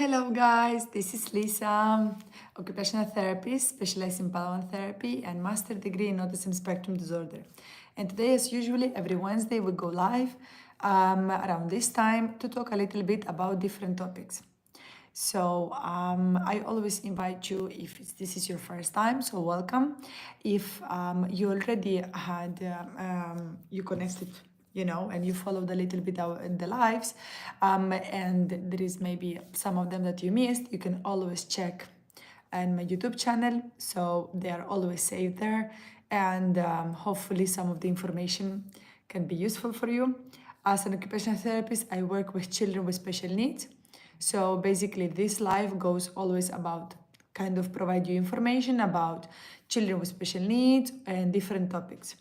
Hello guys, this is Lisa, occupational therapist, specialized in Padawan therapy and master degree in autism spectrum disorder. And today, as usually, every Wednesday we go live around this time to talk a little bit about different topics. So I always invite you if this is your first time, so welcome. If you already had you connected, and you followed a little bit the lives, and there is maybe some of them that you missed, you can always check on my YouTube channel, so they are always saved there, and hopefully some of the information can be useful for you. As an occupational therapist, I work with children with special needs. So basically, this live goes always about kind of provide you information about children with special needs and different topics.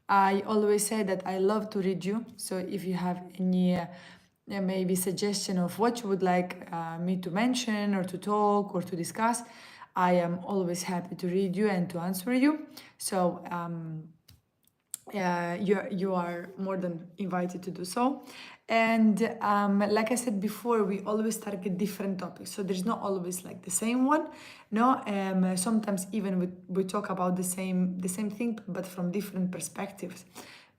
I always say that I love to read you. So if you have any maybe suggestion of what you would like me to mention or to talk or to discuss, I am always happy to read you and to answer you. So you are more than invited to do so. And like I said before, we always target different topics. So there's not always like the same one. No, sometimes even we talk about the same thing, but from different perspectives.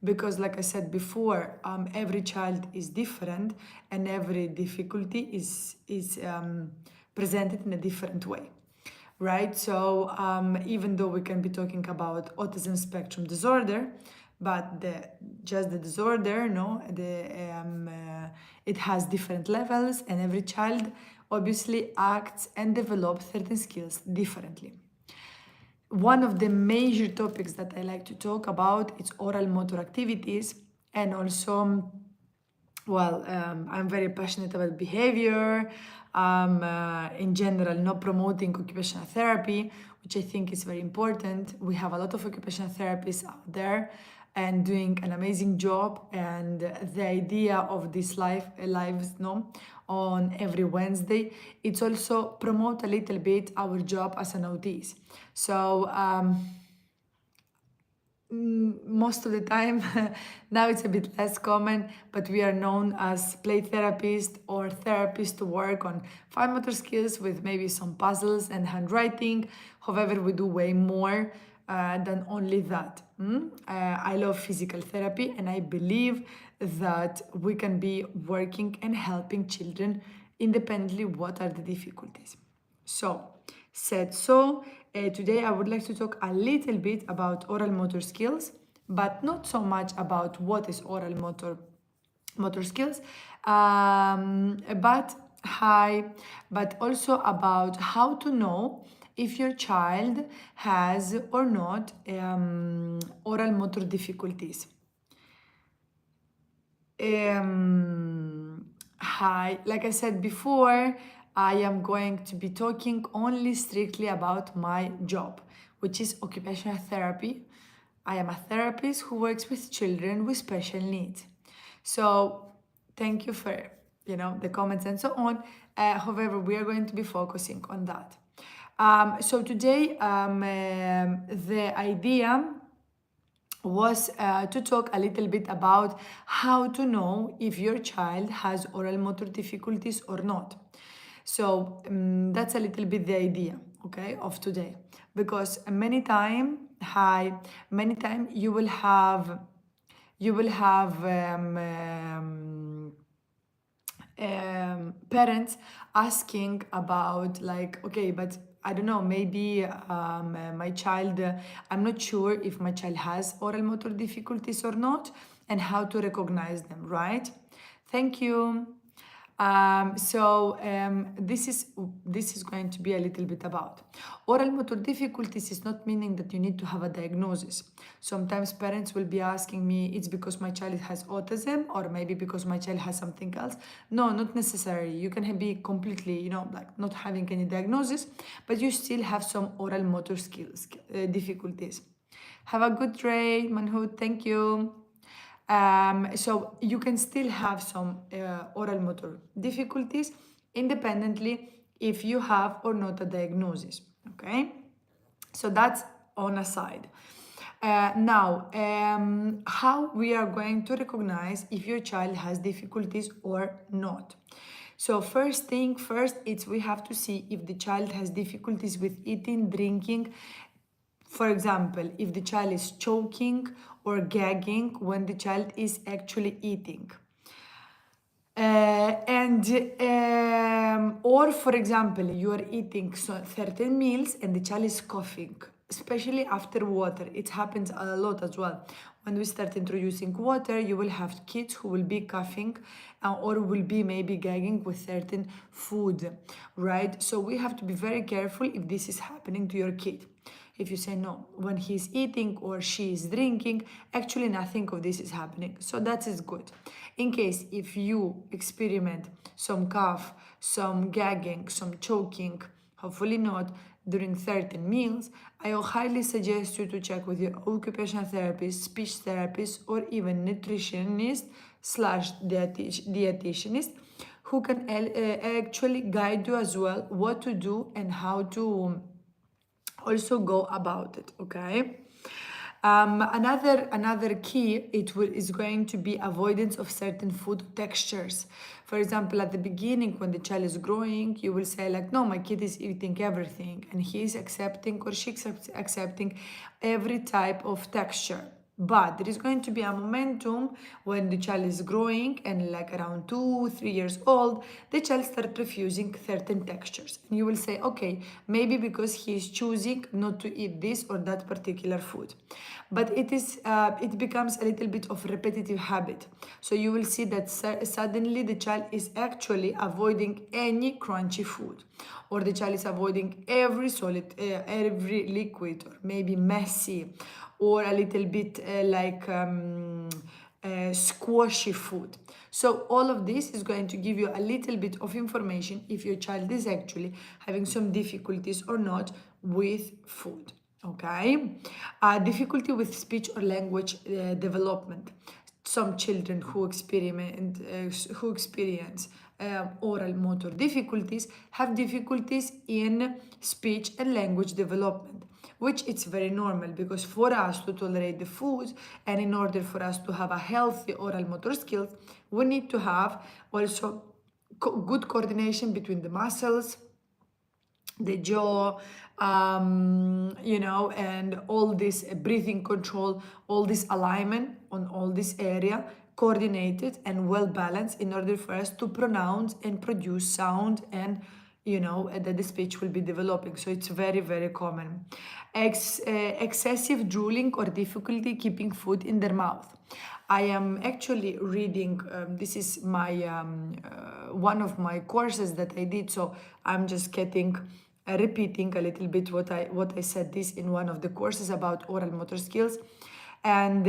Because like I said before, every child is different and every difficulty is presented in a different way, right? So even though we can be talking about autism spectrum disorder, but just the disorder, no, it has different levels, and every child obviously acts and develops certain skills differently. One of the major topics that I like to talk about is oral motor activities, and also I'm very passionate about behavior, in general, not promoting occupational therapy, which I think is very important. We have a lot of occupational therapists out there and doing an amazing job. And the idea of this lives, no, on every Wednesday, it's also promote a little bit our job as an OTs. So most of the time, now it's a bit less common, but we are known as play therapist or therapist to work on fine motor skills with maybe some puzzles and handwriting. However, we do way more than only that. I love physical therapy, and I believe that we can be working and helping children independently what are the difficulties. Today I would like to talk a little bit about oral motor skills, but not so much about what is oral motor skills, but also about how to know if your child has or not oral motor difficulties. Hi, like I said before, I am going to be talking only strictly about my job, which is occupational therapy. I am a therapist who works with children with special needs. So thank you for the comments and so on. However, we are going to be focusing on that. So today, the idea was to talk a little bit about how to know if your child has oral motor difficulties or not. So that's a little bit the idea, okay, of today, because many time you will have parents asking about, like, okay, but I don't know, maybe my child, I'm not sure if my child has oral motor difficulties or not, and how to recognize them, right? Thank you. This is going to be a little bit about oral motor difficulties. Is not meaning that you need to have a diagnosis. Sometimes parents will be asking me, it's because my child has autism, or maybe because my child has something else. No, not necessarily. You can be completely, like not having any diagnosis, but you still have some oral motor skills difficulties. Have a good day, Manhood. Thank you. So you can still have some oral motor difficulties independently if you have or not a diagnosis, okay? So that's on a side. Now, how we are going to recognize if your child has difficulties or not. So first thing first, it's we have to see if the child has difficulties with eating, drinking. For example, if the child is choking or gagging when the child is actually eating. Or for example, you are eating certain meals and the child is coughing, especially after water. It happens a lot as well. When we start introducing water, you will have kids who will be coughing or will be maybe gagging with certain food, right? So we have to be very careful if this is happening to your kid. If you say no, when he's eating or she is drinking, actually nothing of this is happening. So that is good. In case if you experiment some cough, some gagging, some choking, hopefully not, during certain meals, I will highly suggest you to check with your occupational therapist, speech therapist, or even nutritionist slash dietitianist who can actually guide you as well what to do and how to also go about it. Okay. Another key is going to be avoidance of certain food textures. For example, at the beginning when the child is growing, you will say like, no, my kid is eating everything and he is accepting or she is accepting every type of texture. But there is going to be a momentum when the child is growing and like around 2-3 years old, the child starts refusing certain textures. And you will say, okay, maybe because he is choosing not to eat this or that particular food. But it becomes a little bit of repetitive habit. So you will see that suddenly the child is actually avoiding any crunchy food, or the child is avoiding every solid, every liquid, or maybe messy, or a little bit squashy food. So all of this is going to give you a little bit of information if your child is actually having some difficulties or not with food. Okay, difficulty with speech or language development. Some children who experience oral motor difficulties have difficulties in speech and language development, which it's very normal because for us to tolerate the food and in order for us to have a healthy oral motor skills, we need to have also good coordination between the muscles, the jaw, and all this breathing control, all this alignment on all this area, coordinated and well balanced in order for us to pronounce and produce sound and that the speech will be developing. So it's very, very common. Excessive drooling or difficulty keeping food in their mouth. I am actually reading, this is my one of my courses that I did, so I'm just repeating a little bit what I said this in one of the courses about oral motor skills. And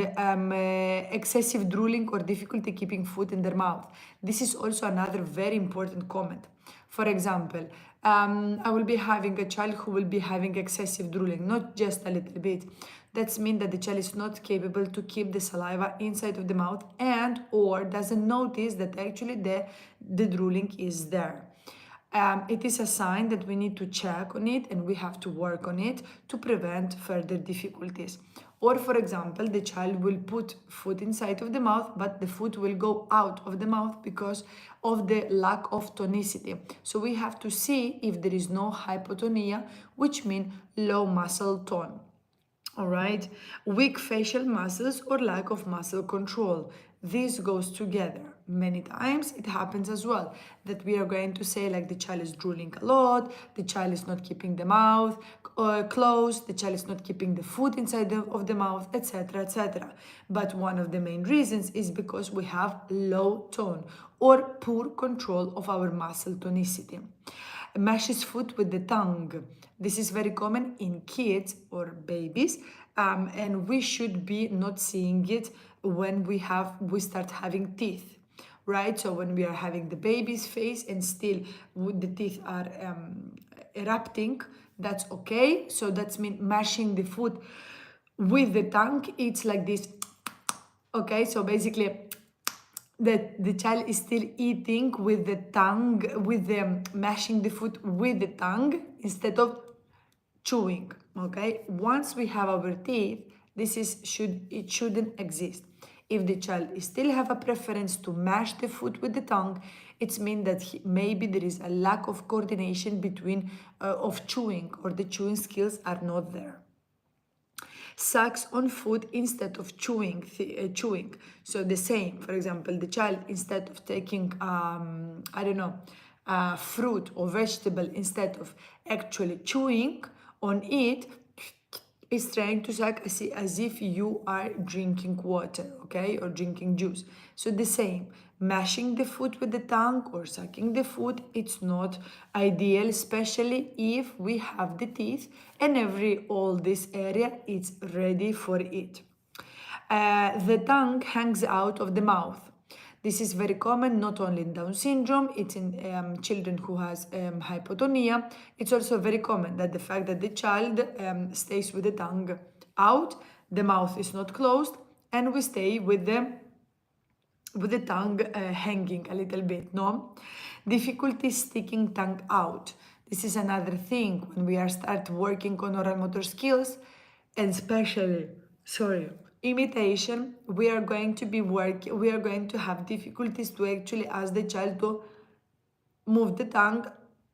excessive drooling or difficulty keeping food in their mouth. This is also another very important comment. For example, I will be having a child who will be having excessive drooling, not just a little bit. That means that the child is not capable to keep the saliva inside of the mouth and or doesn't notice that actually the drooling is there. It is a sign that we need to check on it and we have to work on it to prevent further difficulties. Or for example, the child will put food inside of the mouth, but the food will go out of the mouth because of the lack of tonicity. So we have to see if there is no hypotonia, which means low muscle tone. All right, weak facial muscles or lack of muscle control. This goes together. Many times it happens as well that we are going to say like the child is drooling a lot, the child is not keeping the mouth closed, the child is not keeping the food inside of the mouth, etc., etc. But one of the main reasons is because we have low tone or poor control of our muscle tonicity. Mashes food with the tongue. This is very common in kids or babies, and we should be not seeing it when we start having teeth, right? So when we are having the baby's face and still the teeth are erupting, that's okay. So that's mean mashing the food with the tongue. It's like this. Okay, so basically the child is still eating with the tongue, with the mashing the food with the tongue instead of chewing. Okay, once we have our teeth, it shouldn't exist. If the child still have a preference to mash the food with the tongue, It means that maybe there is a lack of coordination between of chewing, or the chewing skills are not there. Sucks on food instead of chewing. So the same, for example, the child, instead of taking I don't know, fruit or vegetable, instead of actually chewing on it, is trying to suck as if you are drinking water, okay, or drinking juice. So the same, mashing the food with the tongue or sucking the food, it's not ideal, especially if we have the teeth and all this area is ready for it. The tongue hangs out of the mouth. This is very common, not only in Down syndrome, it's in children who has hypotonia. It's also very common that the fact that the child stays with the tongue out, the mouth is not closed, and we stay with the tongue hanging a little bit, no? Difficulty sticking tongue out. This is another thing when we are start working on oral motor skills, and especially, imitation, we are going to have difficulties to actually ask the child to move the tongue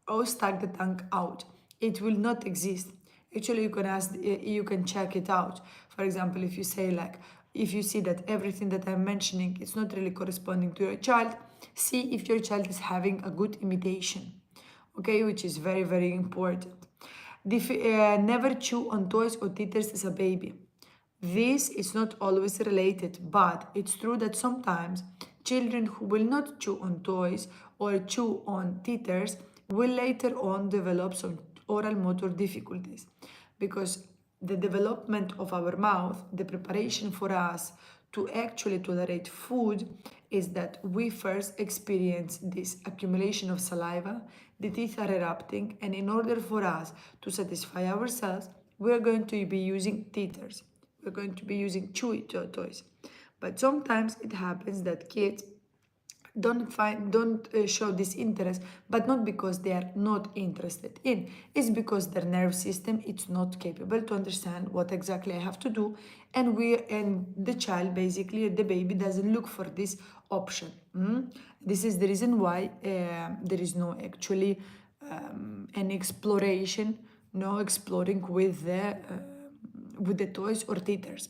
or stuck the tongue out. It will not exist. Actually, you can check it out. For example, if you say like, if you see that everything that I'm mentioning is not really corresponding to your child, see if your child is having a good imitation, okay, which is very, very important. Never chew on toys or teethers as a baby. This is not always related, but it's true that sometimes children who will not chew on toys or chew on teethers will later on develop some oral motor difficulties, because the development of our mouth, the preparation for us to actually tolerate food, is that we first experience this accumulation of saliva, the teeth are erupting, and in order for us to satisfy ourselves, we're going to be using teethers. We're going to be using chewy toys. But sometimes it happens that kids don't show this interest, but not because they are not interested in, it's because their nerve system is not capable to understand what exactly I have to do, and the child, basically the baby, doesn't look for this option. This is the reason why there is no actually any exploration, no exploring with the toys or teethers.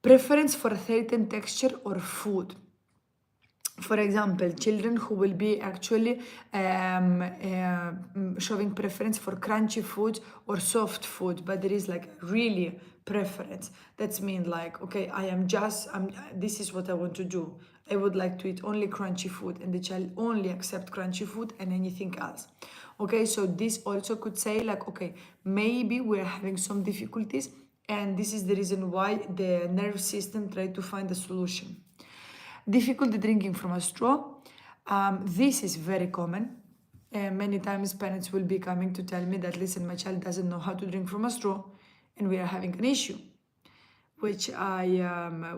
Preference for a certain texture or food. For example, children who will be actually showing preference for crunchy food or soft food, but there is like really preference. That's mean like, okay, this is what I want to do. I would like to eat only crunchy food, and the child only accept crunchy food and anything else. Okay, so this also could say like, okay, maybe we're having some difficulties, and this is the reason why the nerve system try to find a solution. Difficulty drinking from a straw. This is very common. Many times parents will be coming to tell me that, listen, my child doesn't know how to drink from a straw and we are having an issue. Which I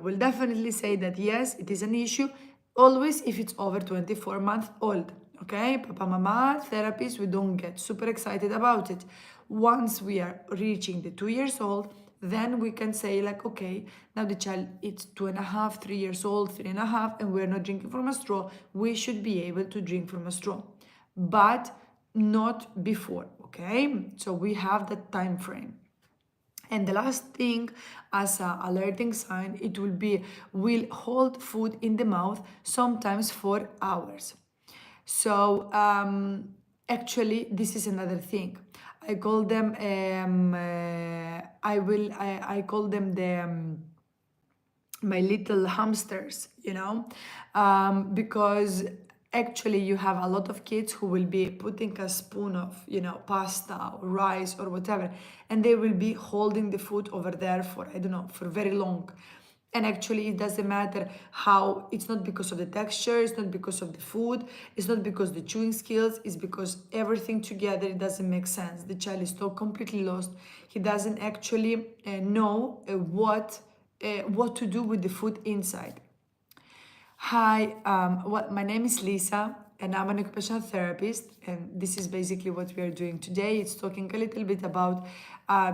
will definitely say that yes, it is an issue, always if it's over 24 months old. Okay, Papa, Mama, therapists, we don't get super excited about it. Once we are reaching the 2 years old, then we can say like, okay, now the child is 2.5, 3 years old, 3.5, and we're not drinking from a straw. We should be able to drink from a straw, but not before, okay? So we have that time frame. And the last thing, as an alerting sign, it will hold food in the mouth sometimes for hours. So actually, this is another thing. I call them I call them the my little hamsters, because actually you have a lot of kids who will be putting a spoon of, pasta or rice or whatever, and they will be holding the food over there for, I don't know, for very long. And actually it doesn't matter how, it's not because of the texture, it's not because of the food, it's not because the chewing skills, it's because everything together, it doesn't make sense. The child is so completely lost. He doesn't actually know what to do with the food inside. Hi, my name is Lisa and I'm an occupational therapist, and this is basically what we are doing today. It's talking a little bit about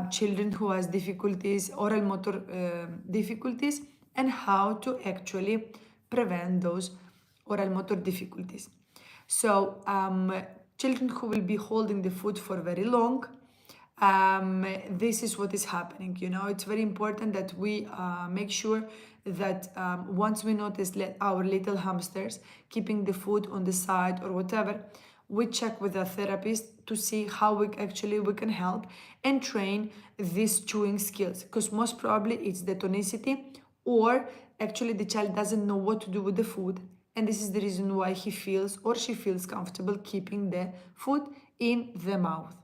children who has difficulties, oral motor difficulties, and how to actually prevent those oral motor difficulties. So children who will be holding the food for very long, this is what is happening. It's very important that we make sure that once we notice our little hamsters keeping the food on the side or whatever, we check with a therapist to see how we can help and train these chewing skills, because most probably it's the tonicity, or actually the child doesn't know what to do with the food, and this is the reason why he feels or she feels comfortable keeping the food in the mouth.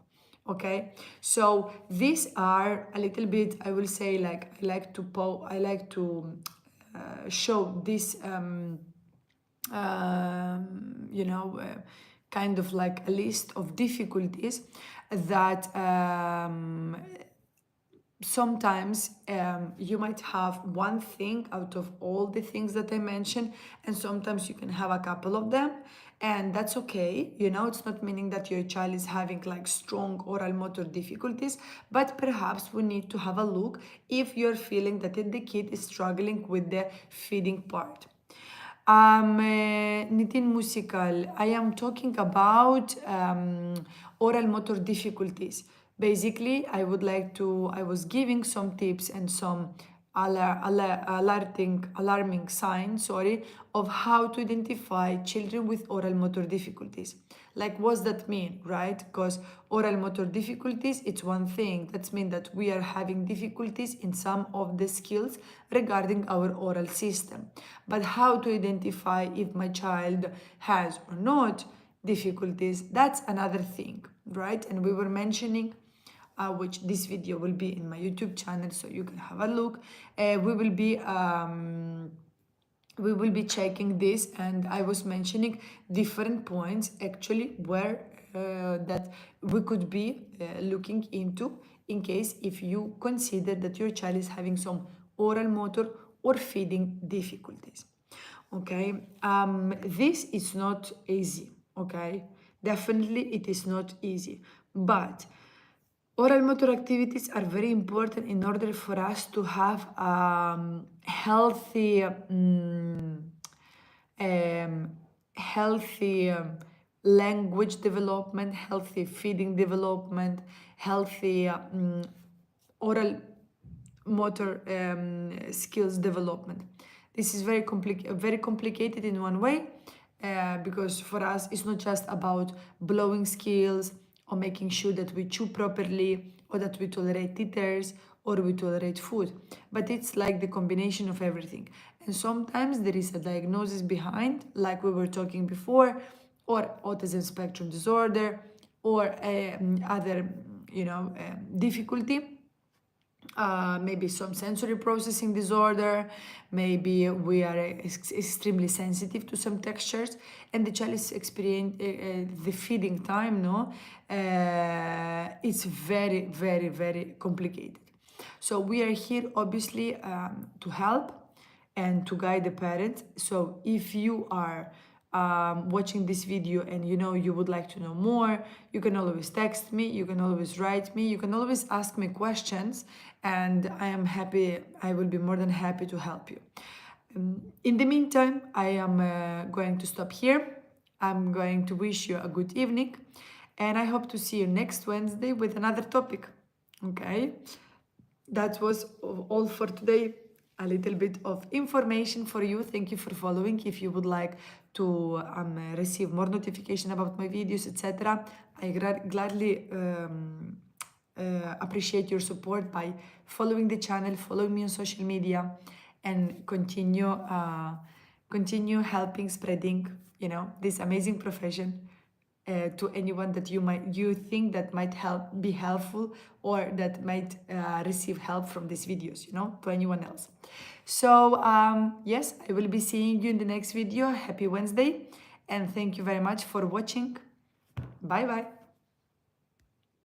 Okay, so these are a little bit, I will say, like I like to show this kind of like a list of difficulties that sometimes you might have one thing out of all the things that I mentioned, and sometimes you can have a couple of them, and that's okay. It's not meaning that your child is having like strong oral motor difficulties, but perhaps we need to have a look if you're feeling that the kid is struggling with the feeding part. Nitin Musical, I am talking about oral motor difficulties. Basically, I was giving some tips and some alarming signs, of how to identify children with oral motor difficulties. Like, what's that mean, right? Because oral motor difficulties, it's one thing. That means that we are having difficulties in some of the skills regarding our oral system. But how to identify if my child has or not difficulties, that's another thing, right? And we were mentioning which this video will be in my YouTube channel, so you can have a look. We will be checking this, and I was mentioning different points actually where that we could be looking into in case if you consider that your child is having some oral motor or feeding difficulties. Okay, this is not easy. Okay, definitely it is not easy, but oral motor activities are very important in order for us to have healthy language development, healthy feeding development, healthy oral motor skills development. This is very complicated in one way, because for us it's not just about blowing skills or making sure that we chew properly or that we tolerate teethers or we tolerate food, but it's like the combination of everything. And sometimes there is a diagnosis behind, like we were talking before, or autism spectrum disorder, or other difficulty, maybe some sensory processing disorder, maybe we are extremely sensitive to some textures, and the child is experiencing the feeding time, it's very, very, very complicated. So we are here obviously to help and to guide the parents. So if you are watching this video and you would like to know more, you can always text me, you can always write me, you can always ask me questions, and I will be more than happy to help you. In the meantime, I am going to stop here. I'm going to wish you a good evening, and I hope to see you next Wednesday with another topic. Okay, that was all for today. A little bit of information for you. Thank you for following. If you would like to receive more notification about my videos, etc., I gladly appreciate your support by following the channel, following me on social media, and continue helping spreading this amazing profession to anyone that you think that might be helpful, or that might receive help from these videos, to anyone else. So yes, I will be seeing you in the next video. Happy Wednesday, and thank you very much for watching. Bye bye.